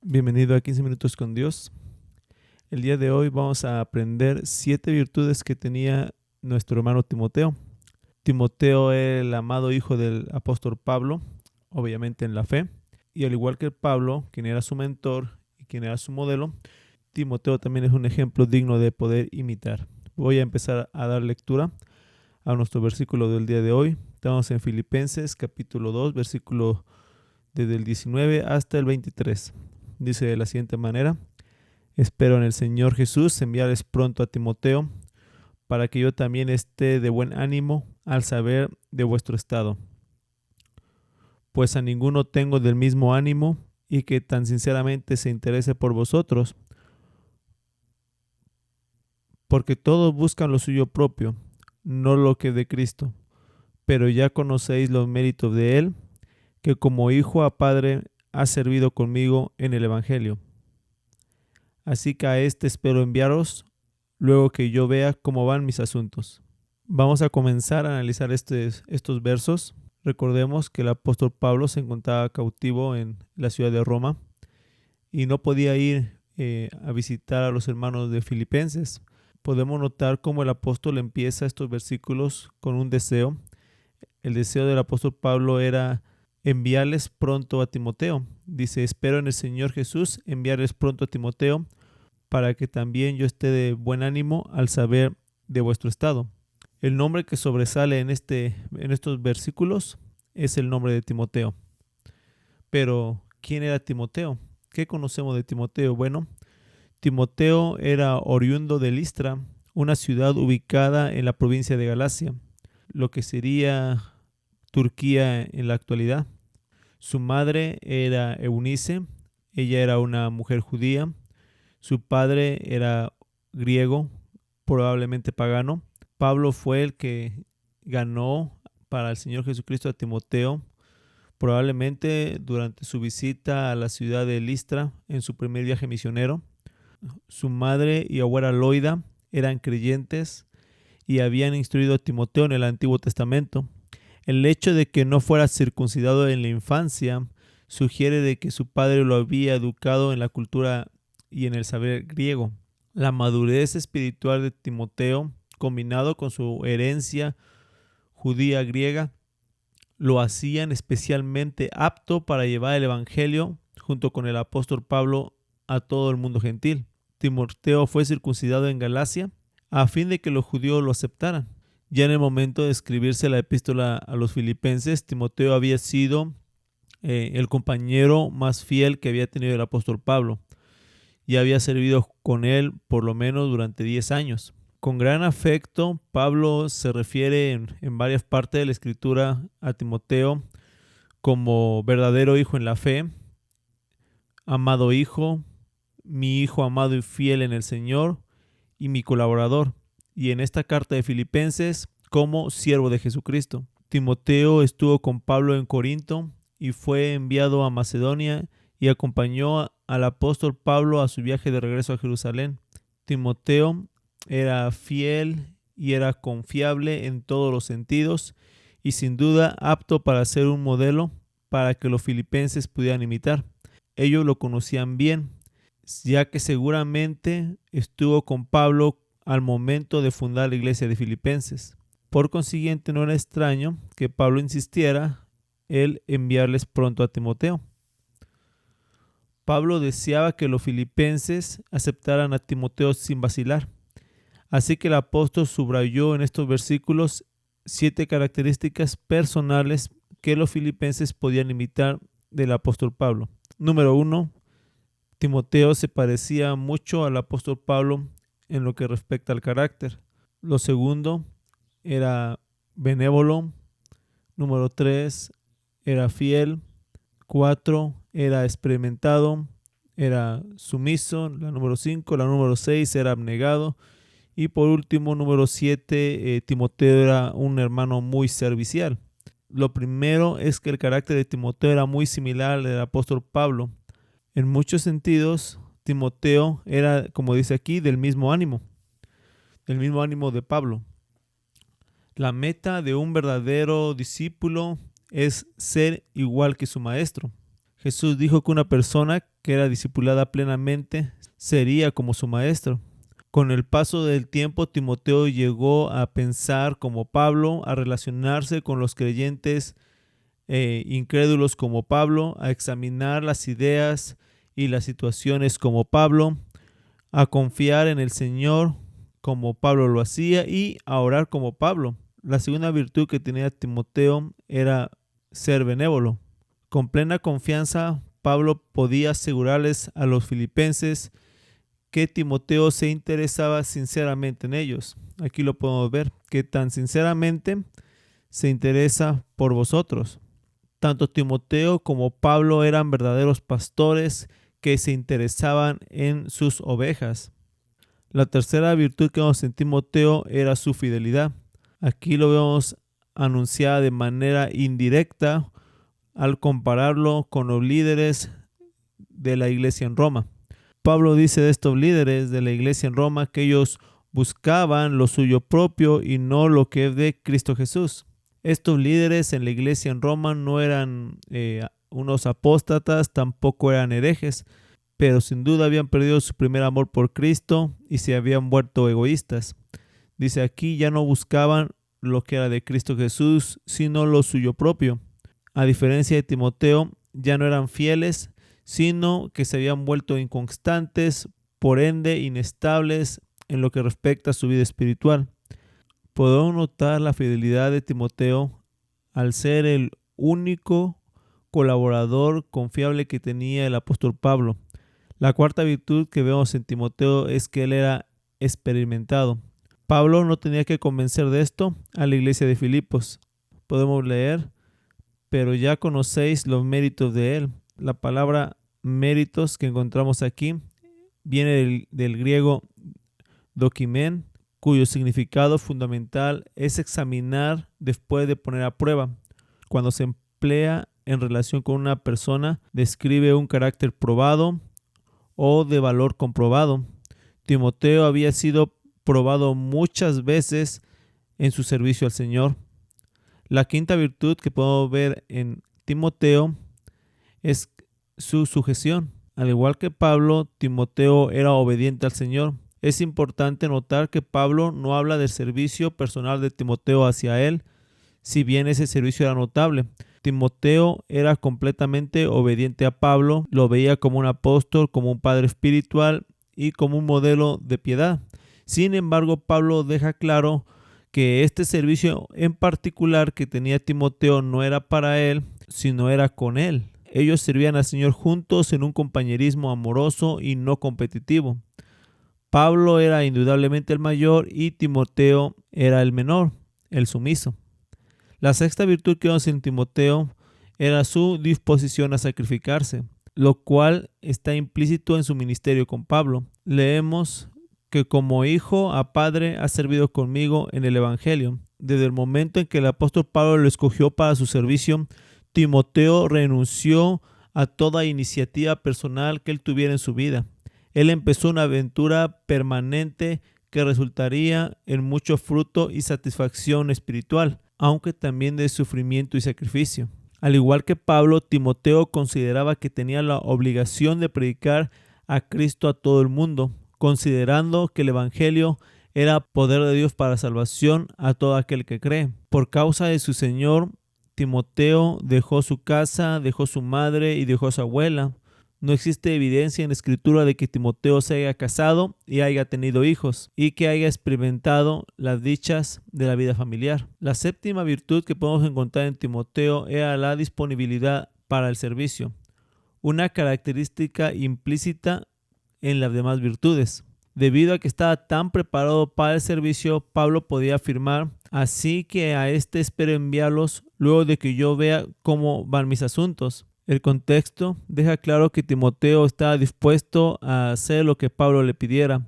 Bienvenido a 15 minutos con Dios. El día de hoy vamos a aprender 7 virtudes que tenía nuestro hermano Timoteo. Timoteo era el amado hijo del apóstol Pablo, obviamente en la fe. Y al igual que Pablo, quien era su mentor y quien era su modelo, Timoteo también es un ejemplo digno de poder imitar. Voy a empezar a dar lectura a nuestro versículo del día de hoy. Estamos en Filipenses capítulo 2, versículo desde el 19 hasta el 23. Dice de la siguiente manera: espero en el Señor Jesús enviarles pronto a Timoteo, para que yo también esté de buen ánimo al saber de vuestro estado. Pues a ninguno tengo del mismo ánimo y que tan sinceramente se interese por vosotros, porque todos buscan lo suyo propio, no lo que de Cristo. Pero ya conocéis los méritos de él, que como hijo a padre ha servido conmigo en el Evangelio. Así que a este espero enviaros luego que yo vea cómo van mis asuntos. Vamos a comenzar a analizar estos versos. Recordemos que el apóstol Pablo se encontraba cautivo en la ciudad de Roma y no podía ir a visitar a los hermanos de Filipenses. Podemos notar cómo el apóstol empieza estos versículos con un deseo. El deseo del apóstol Pablo era enviarles pronto a Timoteo. Dice: espero en el Señor Jesús enviarles pronto a Timoteo, para que también yo esté de buen ánimo al saber de vuestro estado. El nombre que sobresale en estos versículos es el nombre de Timoteo. Pero, ¿quién era Timoteo? ¿Qué conocemos de Timoteo? Bueno, Timoteo era oriundo de Listra, una ciudad ubicada en la provincia de Galacia, lo que sería Turquía en la actualidad. Su madre era Eunice, ella era una mujer judía. Su padre era griego, probablemente pagano. Pablo fue el que ganó para el Señor Jesucristo a Timoteo, probablemente durante su visita a la ciudad de Listra en su primer viaje misionero. Su madre y abuela Loida eran creyentes y habían instruido a Timoteo en el Antiguo Testamento. El hecho de que no fuera circuncidado en la infancia sugiere de que su padre lo había educado en la cultura y en el saber griego. La madurez espiritual de Timoteo, combinado con su herencia judía griega, lo hacían especialmente apto para llevar el Evangelio junto con el apóstol Pablo a todo el mundo gentil. Timoteo fue circuncidado en Galacia a fin de que los judíos lo aceptaran. Ya en el momento de escribirse la epístola a los filipenses, Timoteo había sido el compañero más fiel que había tenido el apóstol Pablo. Ya había servido con él por lo menos durante 10 años. Con gran afecto, Pablo se refiere en varias partes de la escritura a Timoteo como verdadero hijo en la fe, amado hijo, mi hijo amado y fiel en el Señor y mi colaborador. Y en esta carta de Filipenses como siervo de Jesucristo. Timoteo estuvo con Pablo en Corinto y fue enviado a Macedonia y acompañó al apóstol Pablo a su viaje de regreso a Jerusalén. Timoteo era fiel y era confiable en todos los sentidos y sin duda apto para ser un modelo para que los filipenses pudieran imitar. Ellos lo conocían bien, ya que seguramente estuvo con Pablo al momento de fundar la iglesia de Filipenses. Por consiguiente, no era extraño que Pablo insistiera en enviarles pronto a Timoteo. Pablo deseaba que los filipenses aceptaran a Timoteo sin vacilar. Así que el apóstol subrayó en estos versículos 7 características personales que los filipenses podían imitar del apóstol Pablo. Número 1. Timoteo se parecía mucho al apóstol Pablo en lo que respecta al carácter. Lo segundo, era benévolo. Número 3, era fiel. 4, era experimentado, era sumiso. La número 5, la número 6, era abnegado. Y por último, número 7, Timoteo era un hermano muy servicial. Lo primero es que el carácter de Timoteo era muy similar al del apóstol Pablo. En muchos sentidos, Timoteo era, como dice aquí, del mismo ánimo de Pablo. La meta de un verdadero discípulo es ser igual que su maestro. Jesús dijo que una persona que era discipulada plenamente sería como su maestro. Con el paso del tiempo, Timoteo llegó a pensar como Pablo, a relacionarse con los creyentes incrédulos como Pablo, a examinar las ideas y las situaciones como Pablo, a confiar en el Señor como Pablo lo hacía y a orar como Pablo. La segunda virtud que tenía Timoteo era ser benévolo. Con plena confianza, Pablo podía asegurarles a los filipenses que Timoteo se interesaba sinceramente en ellos. Aquí lo podemos ver, que tan sinceramente se interesa por vosotros. Tanto Timoteo como Pablo eran verdaderos pastores que se interesaban en sus ovejas. La tercera virtud que vemos en Timoteo era su fidelidad. Aquí lo vemos anunciada de manera indirecta al compararlo con los líderes de la iglesia en Roma. Pablo dice de estos líderes de la iglesia en Roma que ellos buscaban lo suyo propio y no lo que es de Cristo Jesús. Estos líderes en la iglesia en Roma no eran unos apóstatas, tampoco eran herejes, pero sin duda habían perdido su primer amor por Cristo y se habían vuelto egoístas. Dice aquí, ya no buscaban lo que era de Cristo Jesús, sino lo suyo propio. A diferencia de Timoteo, ya no eran fieles, sino que se habían vuelto inconstantes, por ende inestables en lo que respecta a su vida espiritual. Podemos notar la fidelidad de Timoteo al ser el único colaborador confiable que tenía el apóstol Pablo. La cuarta virtud que vemos en Timoteo es que él era experimentado. Pablo no tenía que convencer de esto a la iglesia de Filipos. Podemos leer, pero ya conocéis los méritos de él. La palabra méritos que encontramos aquí viene del griego dokimen, cuyo significado fundamental es examinar después de poner a prueba. Cuando se emplea en relación con una persona, describe un carácter probado o de valor comprobado. Timoteo había sido probado muchas veces en su servicio al Señor. La quinta virtud que podemos ver en Timoteo es su sujeción. Al igual que Pablo, Timoteo era obediente al Señor. Es importante notar que Pablo no habla del servicio personal de Timoteo hacia él, si bien ese servicio era notable. Timoteo era completamente obediente a Pablo, lo veía como un apóstol, como un padre espiritual y como un modelo de piedad. Sin embargo, Pablo deja claro que este servicio en particular que tenía Timoteo no era para él, sino era con él. Ellos servían al Señor juntos en un compañerismo amoroso y no competitivo. Pablo era indudablemente el mayor y Timoteo era el menor, el sumiso. La sexta virtud que vemos en Timoteo era su disposición a sacrificarse, lo cual está implícito en su ministerio con Pablo. Leemos que como hijo a padre ha servido conmigo en el Evangelio. Desde el momento en que el apóstol Pablo lo escogió para su servicio, Timoteo renunció a toda iniciativa personal que él tuviera en su vida. Él empezó una aventura permanente que resultaría en mucho fruto y satisfacción espiritual, aunque también de sufrimiento y sacrificio. Al igual que Pablo, Timoteo consideraba que tenía la obligación de predicar a Cristo a todo el mundo, considerando que el Evangelio era poder de Dios para salvación a todo aquel que cree. Por causa de su Señor, Timoteo dejó su casa, dejó su madre y dejó a su abuela. No existe evidencia en la escritura de que Timoteo se haya casado y haya tenido hijos y que haya experimentado las dichas de la vida familiar. La séptima virtud que podemos encontrar en Timoteo era la disponibilidad para el servicio, una característica implícita en las demás virtudes. Debido a que estaba tan preparado para el servicio, Pablo podía afirmar: así que a este espero enviarlos luego de que yo vea cómo van mis asuntos. El contexto deja claro que Timoteo estaba dispuesto a hacer lo que Pablo le pidiera.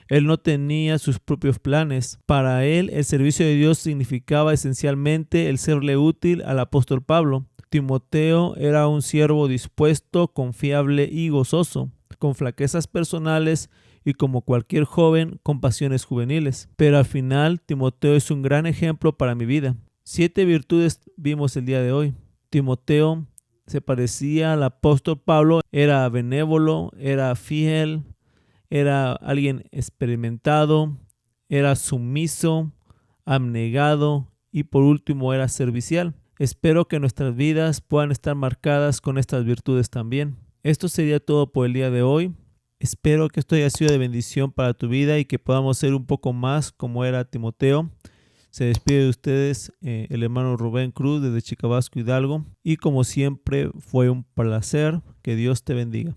Él no tenía sus propios planes. Para él, el servicio de Dios significaba esencialmente el serle útil al apóstol Pablo. Timoteo era un siervo dispuesto, confiable y gozoso, con flaquezas personales y como cualquier joven con pasiones juveniles. Pero al final, Timoteo es un gran ejemplo para mi vida. 7 virtudes vimos el día de hoy. Timoteo se parecía al apóstol Pablo, era benévolo, era fiel, era alguien experimentado, era sumiso, abnegado y por último era servicial. Espero que nuestras vidas puedan estar marcadas con estas virtudes también. Esto sería todo por el día de hoy. Espero que esto haya sido de bendición para tu vida y que podamos ser un poco más como era Timoteo. Se despide de ustedes el hermano Rubén Cruz desde Chicabasco, Hidalgo. Y como siempre fue un placer. Que Dios te bendiga.